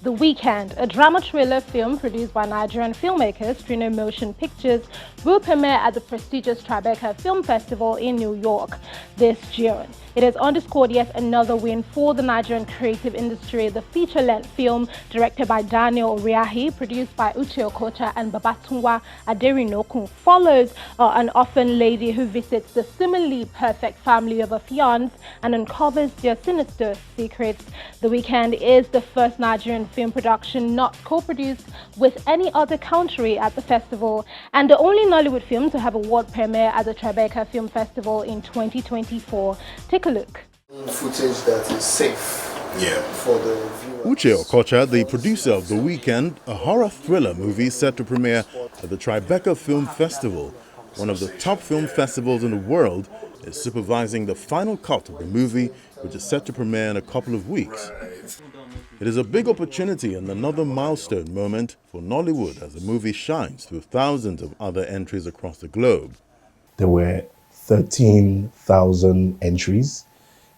The Weekend, a drama thriller film produced by Nigerian filmmakers Trino Motion Pictures, will premiere at the prestigious Tribeca Film Festival in New York this June. It has underscored yet another win for the Nigerian creative industry. The feature-length film, directed by Daniel Oriahi, produced by Uche Okocha and Babatunwa Aderinokun, follows an orphan lady who visits the seemingly perfect family of a fiancé and uncovers their sinister secrets. The Weekend is the first Nigerian film production not co-produced with any other country at the festival, and the only Nollywood film to have a world premiere at the Tribeca Film Festival in 2024. Take a look. Footage that is safe for the viewers. Uche Okocha, the producer of The Weekend, a horror thriller movie set to premiere at the Tribeca Film Festival, one of the top film festivals in the world, is supervising the final cut of the movie, which is set to premiere in a couple of weeks. It is a big opportunity and another milestone moment for Nollywood as the movie shines through thousands of other entries across the globe. There were 13,000 entries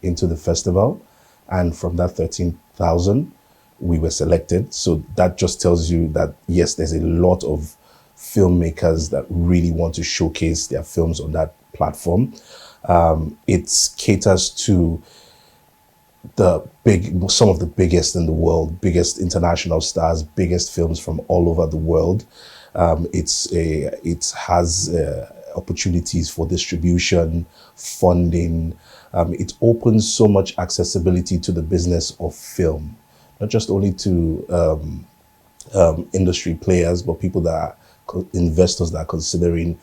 into the festival, and from that 13,000 we were selected. So that just tells you that yes, there's a lot of filmmakers that really want to showcase their films on that platform. It caters to some of the biggest in the world, biggest international stars, biggest films from all over the world. It has opportunities for distribution, funding. It opens so much accessibility to the business of film, not just only to industry players, but people that are investors that are considering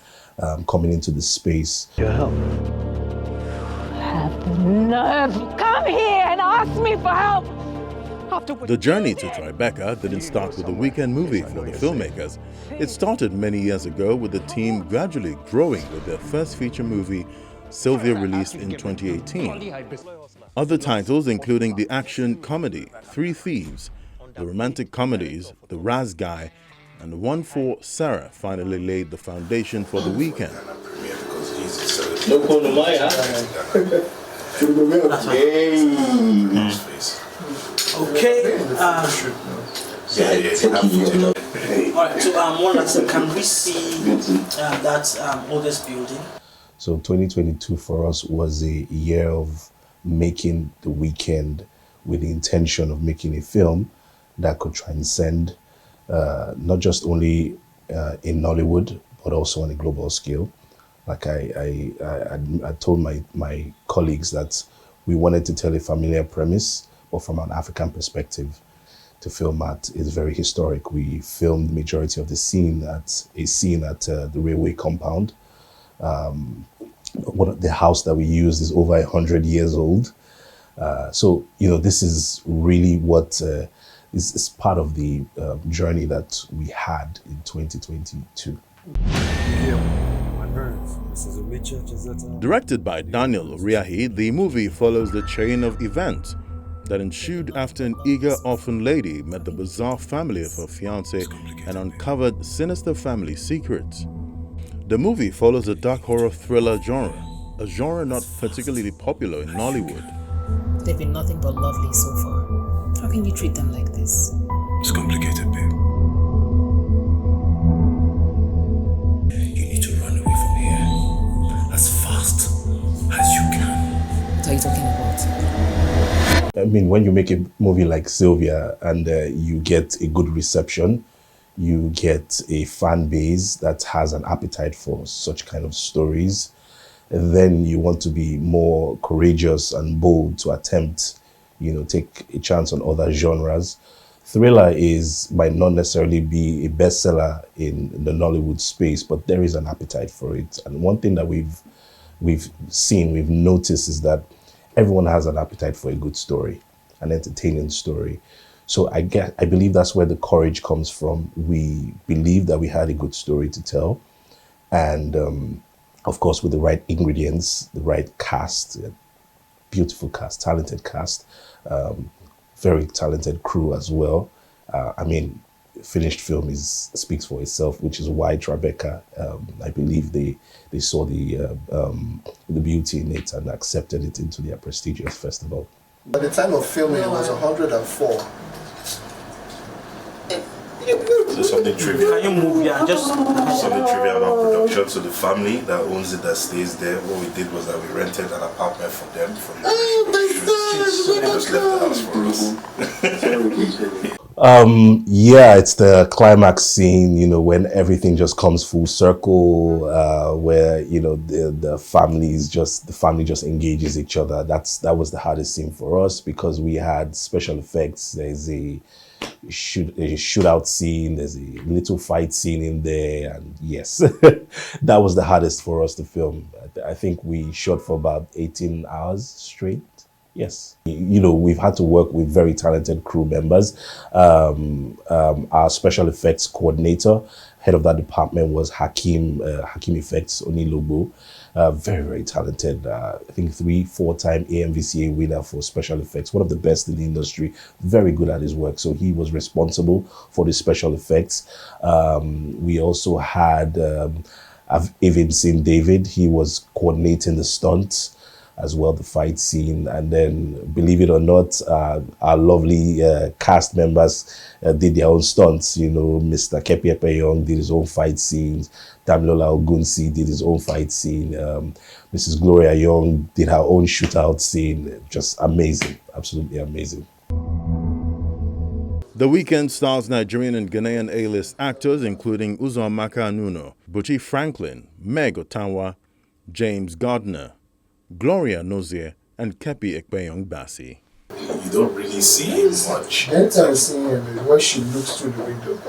coming into the space. Your help. Have the nerve to come here and ask me for help. The journey to Tribeca didn't start with the Weekend movie for the filmmakers. It started many years ago with the team gradually growing with their first feature movie, Sylvia, released in 2018. Other titles including the action comedy, Three Thieves, the romantic comedies, The Raz Guy, and the one for Sarah finally laid the foundation for The Weekend. No call to my house. Okay. Alright, so one last thing, can we see that oldest building? So 2022 for us was a year of making The Weekend with the intention of making a film that could transcend not just only in Nollywood, but also on a global scale. Like I told my colleagues that we wanted to tell a familiar premise, but from an African perspective. To film at is very historic. We filmed the majority of the scene at the railway compound. The house that we used is over 100 years old. So this is really what is part of the journey that we had in 2022. Directed by Daniel Oriahi, the movie follows the chain of events that ensued after an eager orphan lady met the bizarre family of her fiancé and uncovered sinister family secrets. The movie follows a dark horror thriller genre, a genre not particularly popular in Nollywood. They've been nothing but lovely so far. How can you treat them like this? It's complicated, babe. You need to run away from here as fast as you can. What are you talking about? I mean, when you make a movie like Sylvia and you get a good reception, you get a fan base that has an appetite for such kind of stories, and then you want to be more courageous and bold to attempt, take a chance on other genres. Thriller might not necessarily be a bestseller in the Nollywood space, but there is an appetite for it. And one thing that we've noticed is that everyone has an appetite for a good story, an entertaining story. So I believe that's where the courage comes from. We believe that we had a good story to tell. And of course, with the right ingredients, the right cast, beautiful cast, talented cast, very talented crew as well. Finished film speaks for itself, which is why Tribeca, I believe they saw the beauty in it and accepted it into their prestigious festival. At the time of filming, it was 104. So something trivial. Can you move? Yeah, just Something trivial about production. So the family that owns it, that stays there, what we did was that we rented an apartment for them for the so they just left the house for us. Yeah, it's the climax scene, you know, when everything just comes full circle, where, you know, the family just engages each other. That was the hardest scene for us because we had special effects. There's a shootout scene, there's a little fight scene in there, and yes, that was the hardest for us to film. I think we shot for about 18 hours straight. Yes. You know, we've had to work with very talented crew members. Our special effects coordinator, head of that department was Hakim Effects Onilobo. Very, very talented. I think 3-4-time AMVCA winner for special effects. One of the best in the industry. Very good at his work. So he was responsible for the special effects. We also had Avim Sim David. He was coordinating the stunts as well, the fight scene. And then, believe it or not, our lovely cast members did their own stunts. You know, Mr. Kepi Epeyong did his own fight scenes. Damilola Ogunsi did his own fight scene. Mrs. Gloria Young did her own shootout scene. Just amazing, absolutely amazing. The weekend stars Nigerian and Ghanaian A-list actors including Uzomaka Nuno, Buchi Franklin, Meg Otanwa, James Gardner, Gloria Nozier, and Kepi Ekpeyong Bassi. You don't really see much. The entire scene is when she looks through the window.